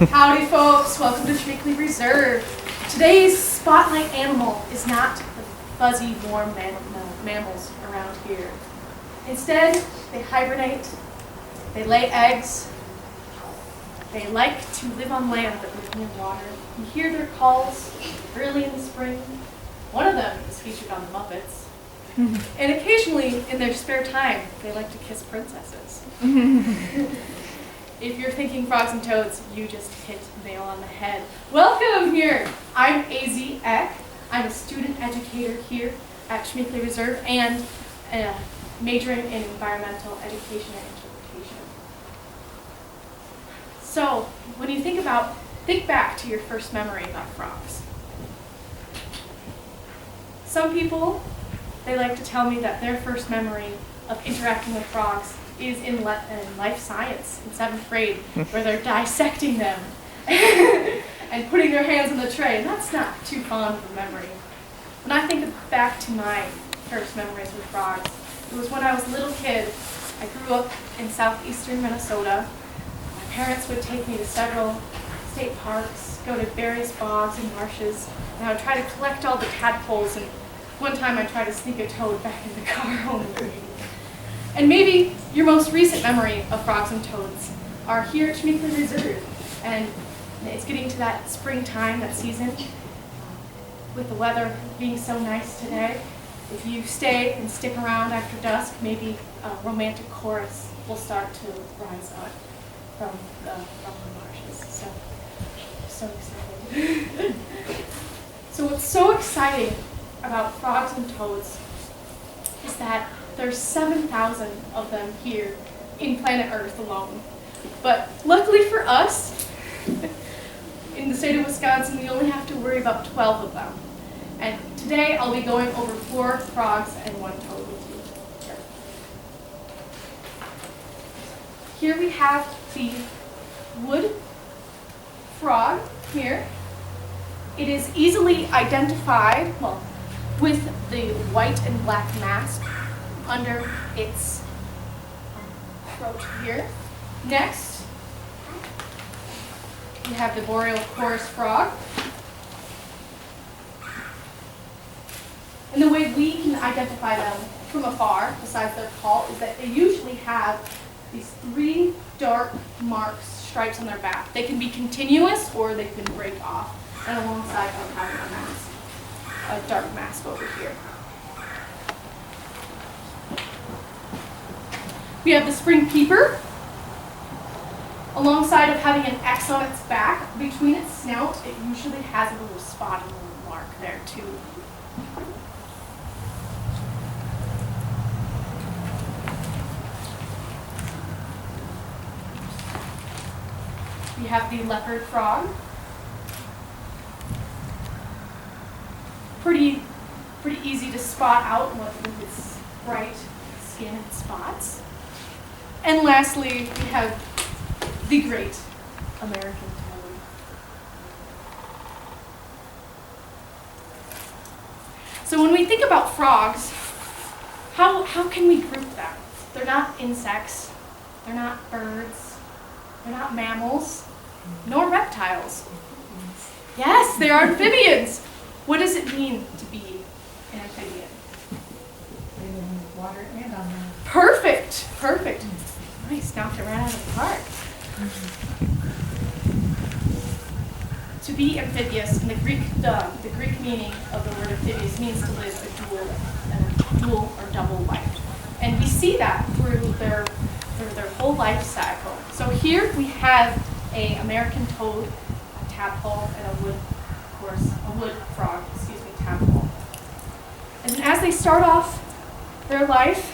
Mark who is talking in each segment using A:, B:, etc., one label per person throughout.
A: Howdy folks, welcome to Schmeeckle Reserve. Today's spotlight animal is not the fuzzy, warm mammals around here. Instead, they hibernate, they lay eggs, they like to live on land but live near water. You hear their calls early in the spring. One of them is featured on the Muppets. And occasionally, in their spare time, they like to kiss princesses. If you're thinking frogs and toads, you just hit the nail on the head. Welcome here! I'm A.Z. Eck. I'm a student educator here at Schmeeckle Reserve and majoring in environmental education and interpretation. So, when you think back to your first memory about frogs. Some people, they like to tell me that their first memory of interacting with frogs is in life science in 7th grade, where they're dissecting them and putting their hands on the tray, and that's not too fond of a memory. When I think back to my first memories with frogs, it was when I was a little kid. I grew up in southeastern Minnesota. My parents would take me to several state parks, go to various bogs and marshes, and I would try to collect all the tadpoles, and one time I tried to sneak a toad back in the car home with me. And maybe your most recent memory of frogs and toads are here at Schmeeckle Reserve. And it's getting to that springtime, that season, with the weather being so nice today. If you stay and stick around after dusk, maybe a romantic chorus will start to rise up from the marshes. So excited. So what's so exciting about frogs and toads is that there's 7,000 of them here in planet Earth alone. But luckily for us, in the state of Wisconsin, we only have to worry about 12 of them. And today I'll be going over 4 frogs and 1 toad with you. Here we have the wood frog here. It is easily identified, well, with the white and black mask under its throat here. Next, we have the boreal chorus frog. And the way we can identify them from afar, besides their call, is that they usually have these 3 dark marks, stripes on their back. They can be continuous or they can break off, and alongside of having a mask, a dark mask over here. We have the spring peeper. Alongside of having an X on its back, between its snout, it usually has a little spot and a little mark there too. We have the leopard frog. Pretty easy to spot out with its bright skin and spots. And lastly, we have the great American toad. So when we think about frogs, how can we group them? They're not insects, they're not birds, they're not mammals, nor reptiles. Yes, they are amphibians. What does it mean to be an amphibian?
B: They live in the water and on land.
A: Perfect, perfect. Nice, knocked it right out of the park. To be amphibious, in the Greek meaning of the word amphibious means to live a dual or double life. And we see that through their whole life cycle. So here we have an American toad, a tadpole, and a wood frog, tadpole. And as they start off their life,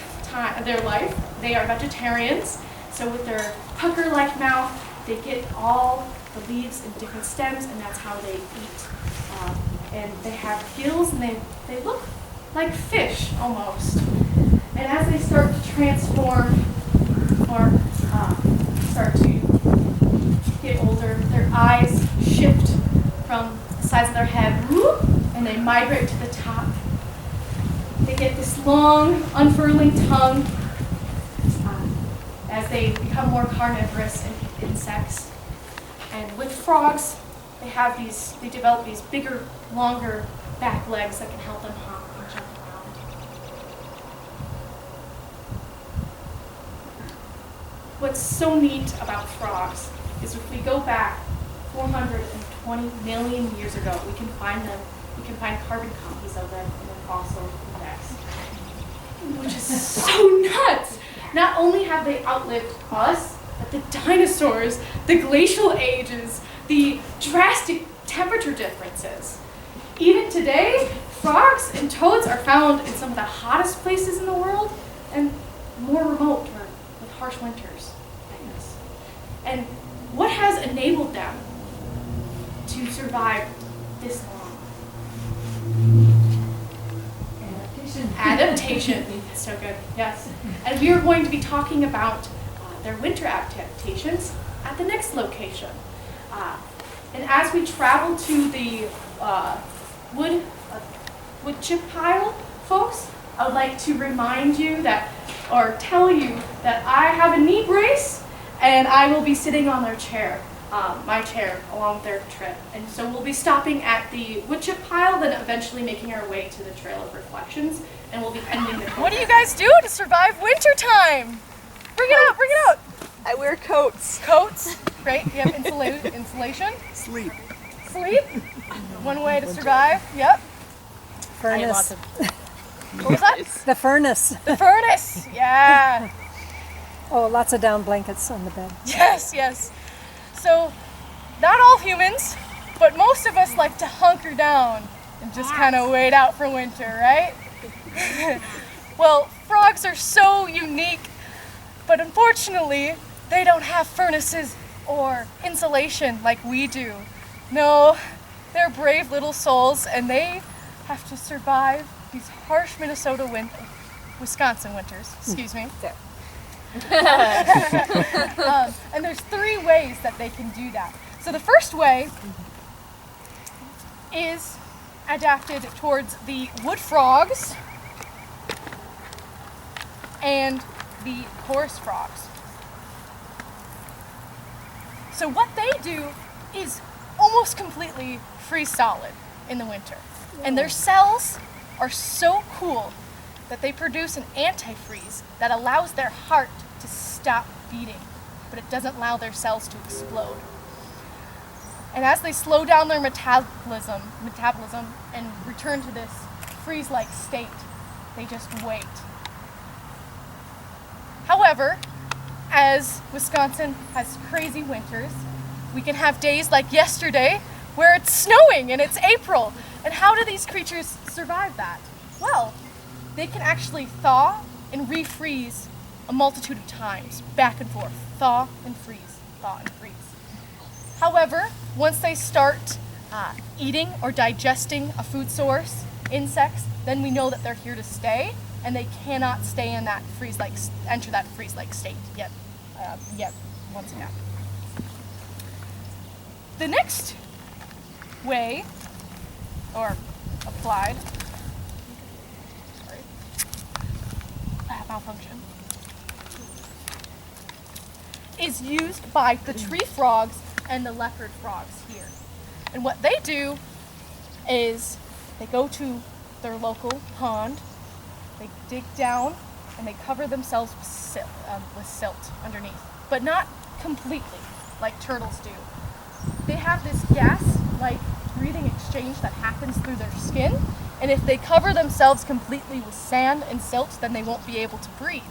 A: they are vegetarians. So with their pucker-like mouth, they get all the leaves and different stems, and that's how they eat. And they have gills, and they look like fish almost. And as they start to transform or start to get older, their eyes shift from the sides of their head, and they migrate to the top. They get this long, unfurling tongue as they become more carnivorous and eat insects. And with frogs, they develop these bigger, longer back legs that can help them hop and jump around. What's so neat about frogs is if we go back 420 million years ago, we can find carbon copies of them in a fossil index, which is so nuts. Not only have they outlived us, but the dinosaurs, the glacial ages, the drastic temperature differences. Even today, frogs and toads are found in some of the hottest places in the world and more remote or with harsh winters like this. And what has enabled them to survive this long? Adaptation. So good, yes. And we are going to be talking about their winter adaptations at the next location. And as we travel to the wood chip pile, folks, I would like to remind you tell you that I have a knee brace and I will be sitting on their chair, my chair, along their trip. And so we'll be stopping at the wood chip pile, then eventually making our way to the Trail of Reflections, and we'll be ending the program.
C: What do you guys do to survive winter time? Bring it out, bring it out.
D: I wear coats.
C: Coats, right? You have insulation.
E: Sleep.
C: Sleep, one way to survive, yep.
B: Furnace.
C: What was that?
B: The furnace.
C: The furnace, yeah.
B: Oh, lots of down blankets on the bed.
C: Yes, yes. So, not all humans, but most of us like to hunker down and just kind of wait out for winter, right? Well, frogs are so unique, but unfortunately, they don't have furnaces or insulation like we do. No, they're brave little souls, and they have to survive these harsh Wisconsin winters, excuse me. And there's 3 ways that they can do that. So the first way is adapted towards the wood frogs and the chorus frogs. So what they do is almost completely freeze solid in the winter. And their cells are so cool that they produce an antifreeze that allows their heart to stop beating, but it doesn't allow their cells to explode. And as they slow down their metabolism and return to this freeze-like state, they just wait. However, as Wisconsin has crazy winters, we can have days like yesterday where it's snowing and it's April. And how do these creatures survive that? Well, they can actually thaw and refreeze a multitude of times, back and forth, thaw and freeze, thaw and freeze. However, once they start eating or digesting a food source, insects, then we know that they're here to stay, and they cannot stay in that enter that freeze-like state yet once again. The next way, or applied, malfunction, is used by the tree frogs and the leopard frogs here. And what they do is they go to their local pond, they dig down, and they cover themselves with silt underneath, but not completely like turtles do. They have this gas-like breathing exchange that happens through their skin, and if they cover themselves completely with sand and silt, then they won't be able to breathe.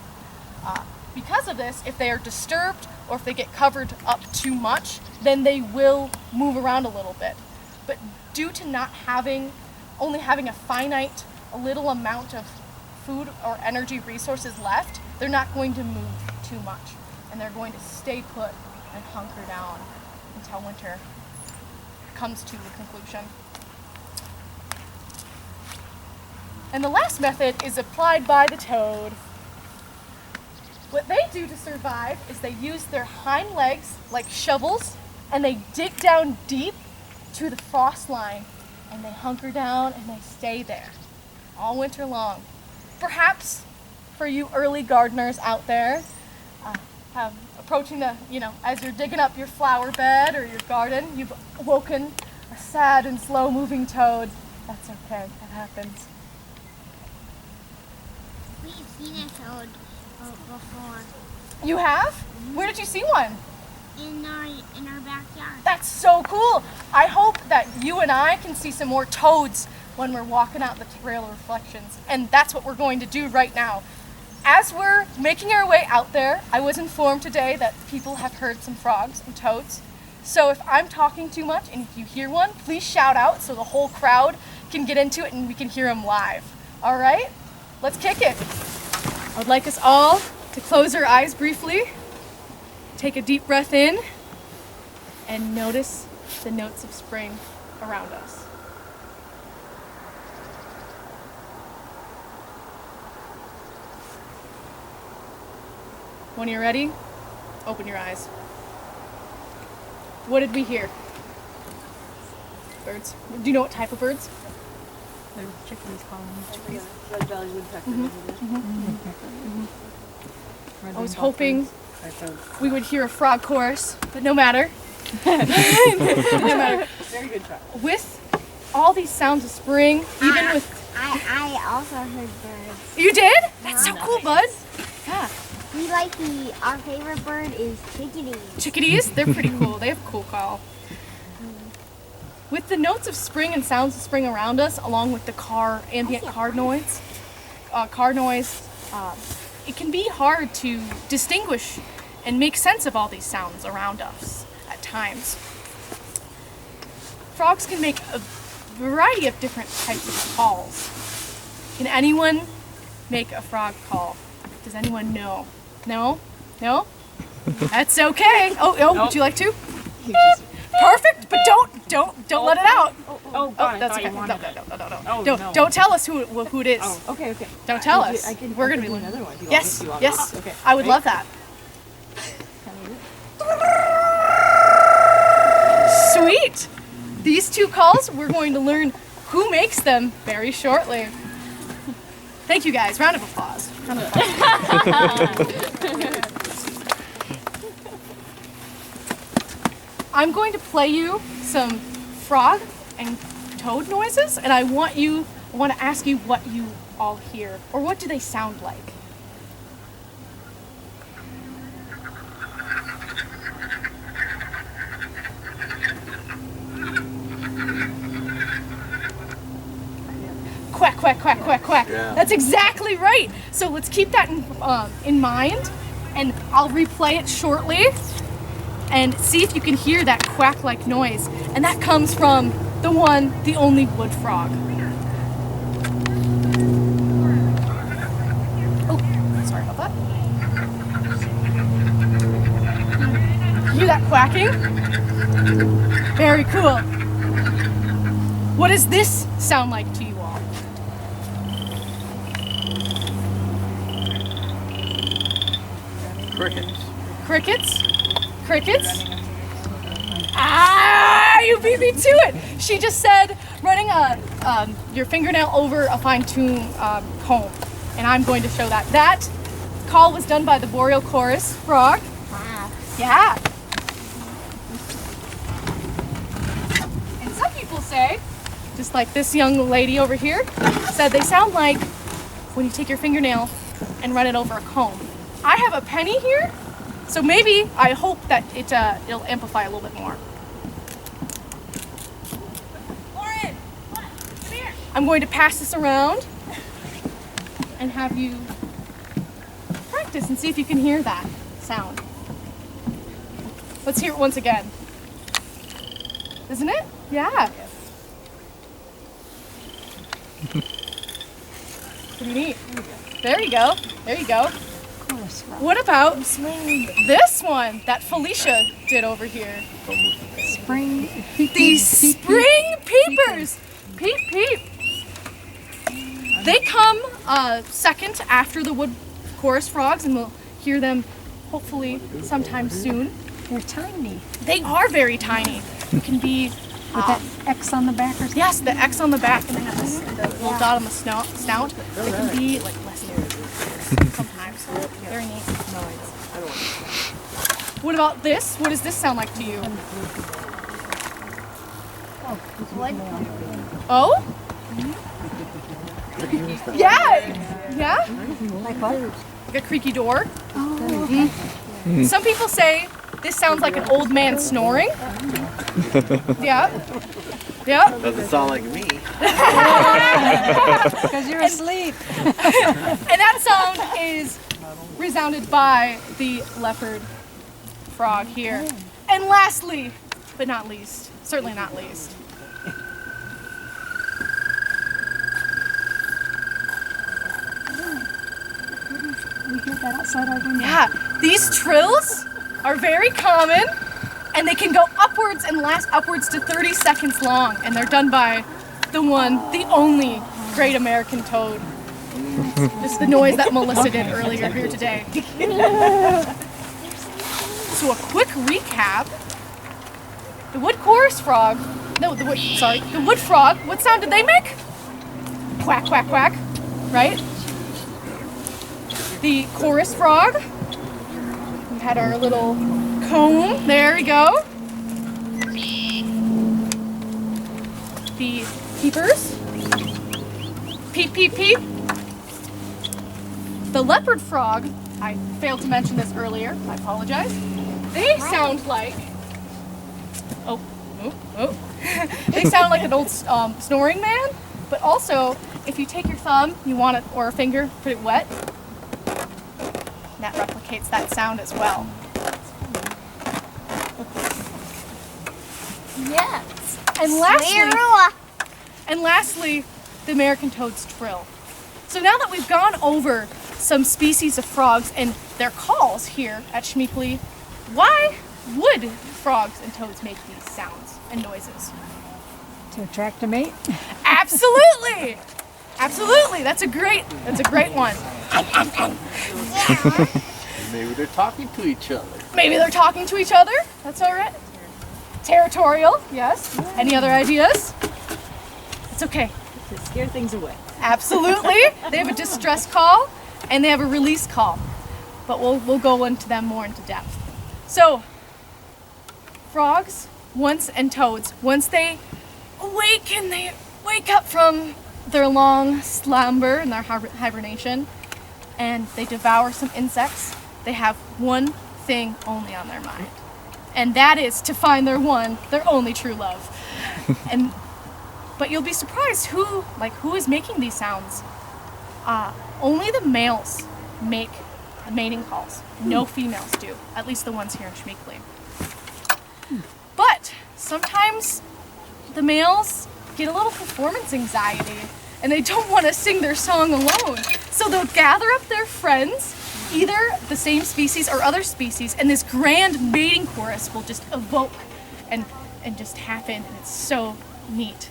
C: Because of this, if they are disturbed or if they get covered up too much, then they will move around a little bit. But due to only having a little amount of food or energy resources left, they're not going to move too much, and they're going to stay put and hunker down until winter comes to a conclusion. And the last method is applied by the toad. What they do to survive is they use their hind legs like shovels, and they dig down deep to the frost line, and they hunker down and they stay there all winter long. Perhaps for you early gardeners out there, have approaching the, as you're digging up your flower bed or your garden, you've awoken a sad and slow moving toad. That's okay, that happens.
D: We've seen a toad before
C: You have? Where did you see one?
D: in our backyard.
C: That's so cool. I hope that you and I can see some more toads when we're walking out the trail of reflections. And that's what we're going to do right now. As we're making our way out there, I was informed today that people have heard some frogs and toads. So if I'm talking too much and if you hear one, please shout out so the whole crowd can get into it and we can hear them live. All right? Let's kick it. I would like us all to close our eyes briefly. Take a deep breath in and notice the notes of spring around us. When you're ready, open your eyes. What did we hear? Birds. Do you know what type of birds?
E: They're chickens calling them chickens.
F: Red-bellied woodpecker.
C: I was hoping we would hear a frog chorus, but no matter. No matter.
F: Very good try.
C: With all these sounds of spring, even with...
D: I also heard birds.
C: You did? That's so cool, bud. Yeah.
D: We our favorite bird is chickadees.
C: Chickadees, they're pretty cool. They have a cool call. With the notes of spring and sounds of spring around us, along with the ambient car noise, it can be hard to distinguish and make sense of all these sounds around us at times. Frogs can make a variety of different types of calls. Can anyone make a frog call? Does anyone know? No? No? That's okay. Oh, would you like to? Perfect, but don't let it out.
F: Oh, God,
C: That's
F: I
C: okay.
F: thought you wanted it.
C: No.
F: Oh, no.
C: Don't tell us who it is.
F: Oh, okay.
C: Don't tell us. We're gonna be
F: doing another one. Do you
C: Yes,
F: want me?
C: yes.
F: Okay.
C: I would love that. Sweet. These two calls, we're going to learn who makes them very shortly. Thank you, guys. Round of applause. I'm going to play you some frog and toad noises, and I want to ask you what you all hear, or what do they sound like? Quack, quack, quack, quack, quack.
G: Yeah.
C: That's exactly right. So let's keep that in mind, and I'll replay it shortly and see if you can hear that quack-like noise. And that comes from the only wood frog. Oh, sorry about that. Hear that quacking? Very cool. What does this sound like to you all?
G: Crickets.
C: Crickets? Crickets? Ah, you beat me to it. She just said running your fingernail over a fine-tuned comb, and I'm going to show that. That call was done by the boreal chorus frog.
D: Wow.
C: Yeah. And some people say, just like this young lady over here, said they sound like when you take your fingernail and run it over a comb. I have a penny here, so maybe I hope that it'll amplify a little bit more. Lauren, come here. I'm going to pass this around and have you practice and see if you can hear that sound. Let's hear it once again. Isn't it? Yeah. Pretty neat. There you go. There you go. What about this one that Felicia did over here?
B: Spring.
C: These spring peepers. Peep, peep. They come second after the wood chorus frogs, and we'll hear them hopefully sometime soon.
B: They're tiny.
C: They are very tiny. It can be
B: With that X on the back or something.
C: yes, the X on the back, and they have this the little dot on the snout. It can be like less than sometimes. Very neat. What about this? What does this sound like to you? Oh? Yeah. Yeah?
B: Like what?
C: Like a creaky door? Some people say this sounds like an old man snoring. Yeah. Yeah.
G: Doesn't sound like me.
B: Because you're asleep.
C: And that sound is resounded by the leopard frog here. And lastly, but not least, certainly not least,
B: We hear that outside our window.
C: yeah, these trills are very common and they can go upwards and last upwards to 30 seconds long, and they're done by the one, the only great American toad. Just the noise that Melissa did earlier here today. So a quick recap. The wood chorus frog, no, the wood frog, what sound did they make? Quack, quack, quack, right? The chorus frog, we had our little comb, there we go. The peepers, peep, peep, peep. The leopard frog, I failed to mention this earlier, I apologize. They sound like, they sound like an old snoring man, but also if you take your thumb, you want it, or a finger, put it wet, that replicates that sound as well.
D: Yes.
C: And lastly, the American toad's trill. So now that we've gone over some species of frogs and their calls here at Schmeeckle, why would frogs and toads make these sounds and noises?
B: To attract a mate.
C: Absolutely! Absolutely, that's a great one.
G: Maybe they're talking to each other.
C: Maybe they're talking to each other, that's all right. Territorial, yes. Any other ideas? It's okay.
E: To scare things away.
C: Absolutely. They have a distress call and they have a release call. But we'll go into them more into depth. So, frogs and toads, once they awaken, they wake up from their long slumber and their hibernation, and they devour some insects. They have one thing only on their mind, and that is to find their only true love. But you'll be surprised who is making these sounds. Only the males make mating calls. No females do, at least the ones here in Schmeeckle. But sometimes the males get a little performance anxiety and they don't want to sing their song alone. So they'll gather up their friends, either the same species or other species, and this grand mating chorus will just evoke and just happen, and it's so neat.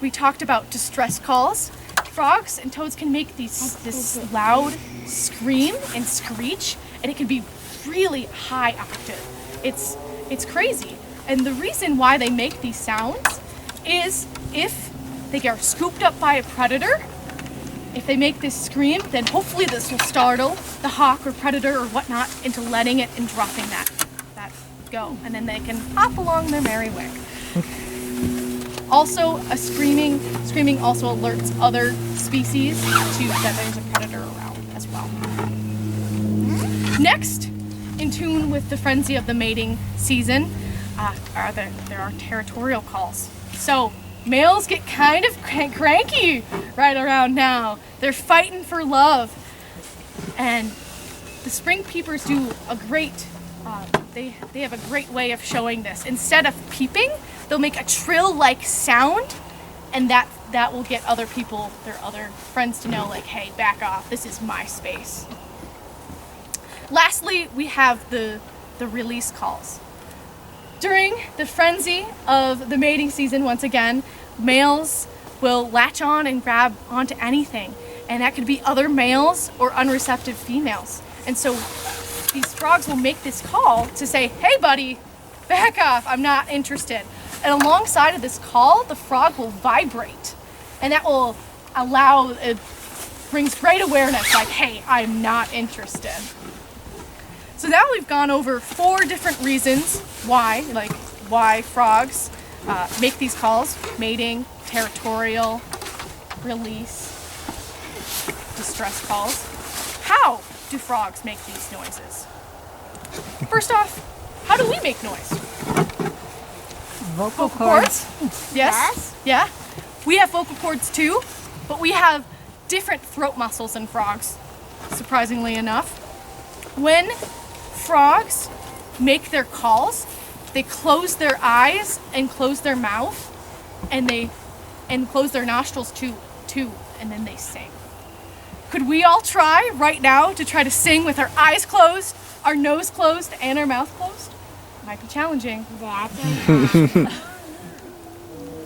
C: We talked about distress calls. Frogs and toads can make this loud scream and screech, and it can be really high octave. It's crazy. And the reason why they make these sounds is if they get scooped up by a predator, if they make this scream, then hopefully this will startle the hawk or predator or whatnot into letting it and dropping that go, and then they can hop along their merry way. Also, a screaming also alerts other species that there's a predator around as well. Next, in tune with the frenzy of the mating season, there are territorial calls. So males get kind of cranky right around now. They're fighting for love, and the spring peepers do a great. They have a great way of showing this. Instead of peeping, they'll make a trill-like sound, and that will get other people, their other friends, to know, like, hey, back off, this is my space. Lastly, we have the release calls. During the frenzy of the mating season, once again, males will latch on and grab onto anything, and that could be other males or unreceptive females. And so these frogs will make this call to say, hey buddy, back off, I'm not interested. And alongside of this call, the frog will vibrate, and that will brings great awareness, like, hey, I'm not interested. So now we've gone over 4 different reasons why frogs make these calls: mating, territorial, release, distress calls. How do frogs make these noises? First off, how do we make noise?
B: Vocal cords.
C: Yes. Yeah. We have vocal cords too, but we have different throat muscles than frogs, surprisingly enough. When frogs make their calls, they close their eyes and close their mouth, and close their nostrils too, and then they sing. Could we all try right now to try to sing with our eyes closed, our nose closed, and our mouth closed? Might be challenging.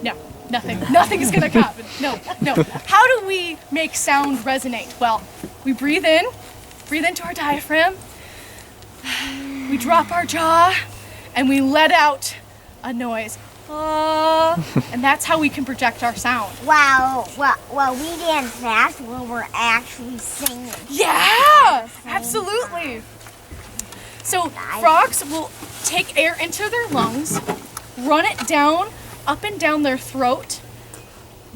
C: No, nothing is gonna happen. No. How do we make sound resonate? Well, we breathe into our diaphragm, we drop our jaw, and we let out a noise. And that's how we can project our sound.
D: Wow, well, we dance fast when we're actually singing.
C: Yeah, absolutely. So frogs will take air into their lungs, run it down, up and down their throat,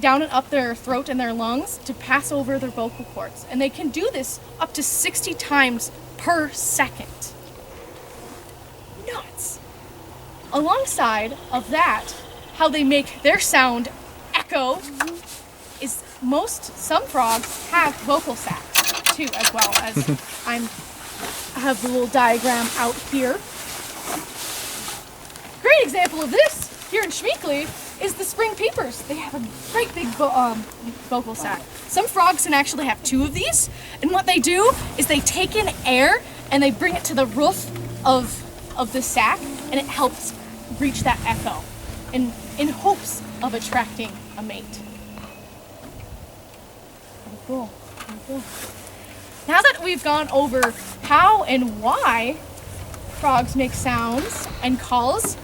C: down and up their throat and their lungs to pass over their vocal cords. And they can do this up to 60 times per second. Nuts. Alongside of that, how they make their sound echo is some frogs have vocal sacs too, as well as I have the little diagram out here. Great example of this here in Schmeeckle is the spring peepers. They have a great big vocal sac. Some frogs can actually have 2 of these, and what they do is they take in air and they bring it to the roof of the sac, and it helps reach that echo in hopes of attracting a mate. Very cool. Now that we've gone over how and why frogs make sounds and calls,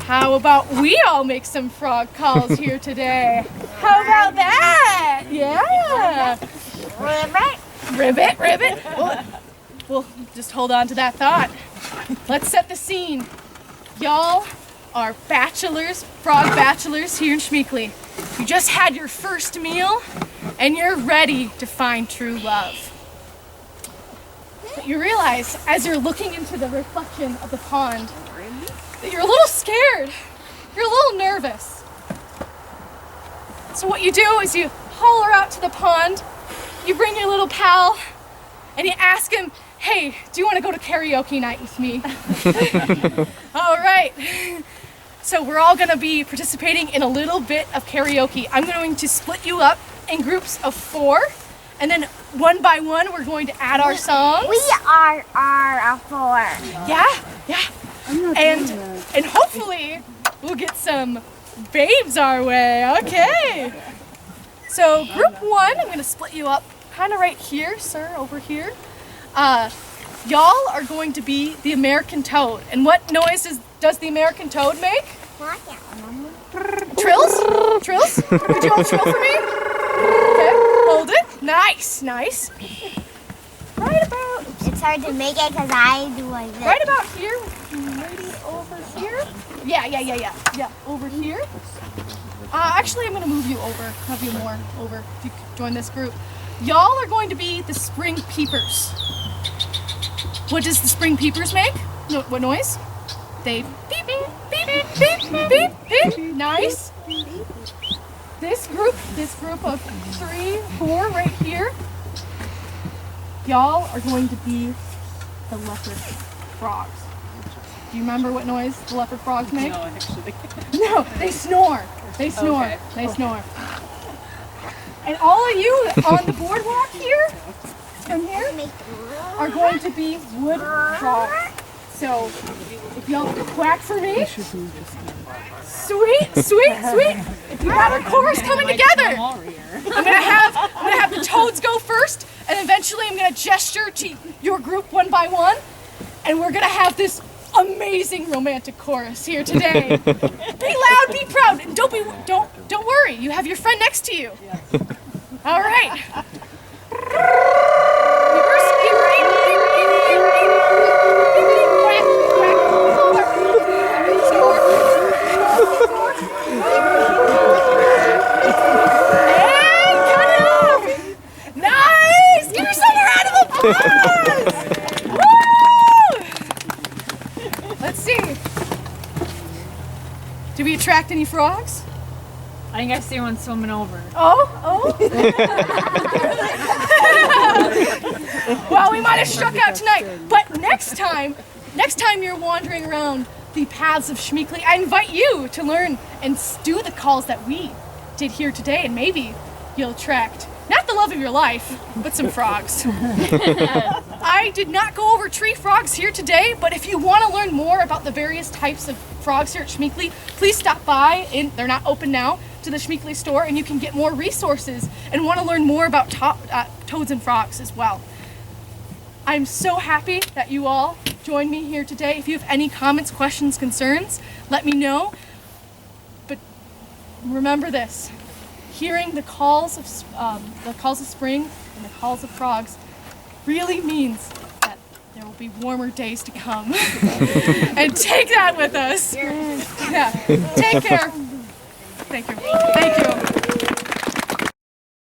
C: how about we all make some frog calls here today? How about that? Yeah. Ribbit. We'll just hold on to that thought. Let's set the scene. Y'all are frog bachelors here in Schmeeckle. You just had your first meal and you're ready to find true love. But you realize as you're looking into the reflection of the pond that you're a little scared. You're a little nervous. So what you do is you holler out to the pond, you bring your little pal, and you ask him, "Hey, do you want to go to karaoke night with me?" All right. So we're all going to be participating in a little bit of karaoke. I'm going to split you up in groups of 4, and then one by one we're going to add our songs.
D: We are a 4.
C: Yeah. And hopefully we'll get some babes our way. Okay. So group 1, I'm going to split you up kind of right here, sir, over here. Y'all are going to be the American toad. And what noises does the American toad make?
D: I can't remember.
C: Trills? Could you all trill for me? Okay, hold it. Nice. Right about...
D: It's hard to make it because I do like this.
C: Right about here, maybe over here. Yeah, over here. Actually, I'm going to move you over, have you more over, if you could join this group. Y'all are going to be the spring peepers. What does the spring peepers make? No, what noise? They beep, beep, beep, beep, beep, beep. Nice. This group of 3, 4 right here, y'all are going to be the leopard frogs. Do you remember what noise the leopard frogs make?
F: No, actually.
C: No, they snore. They snore. And all of you on the boardwalk here, from here, are going to be wood frogs. So, if y'all quack for me, sweet. If you got our chorus coming together, I'm gonna have the toads go first, and eventually I'm gonna gesture to your group one by one, and we're gonna have this amazing romantic chorus here today. Be loud, be proud, and don't worry. You have your friend next to you. All right. Be ready. Let's see. Did we attract any frogs?
E: I think I see one swimming over.
C: Oh. Well, we might have struck out tonight, but next time you're wandering around the paths of Schmeeckle, I invite you to learn and do the calls that we did here today, and maybe you'll attract not the love of your life, but some frogs. I did not go over tree frogs here today, but if you want to learn more about the various types of frogs here at Schmeeckle, please stop by. They're not open now, to the Schmeeckle store, and you can get more resources and want to learn more about toads and frogs as well. I'm so happy that you all joined me here today. If you have any comments, questions, concerns, let me know. But remember this: hearing the calls of spring and the calls of frogs really means that there will be warmer days to come. And take that with us. Yeah. Take care. Thank you. Thank you.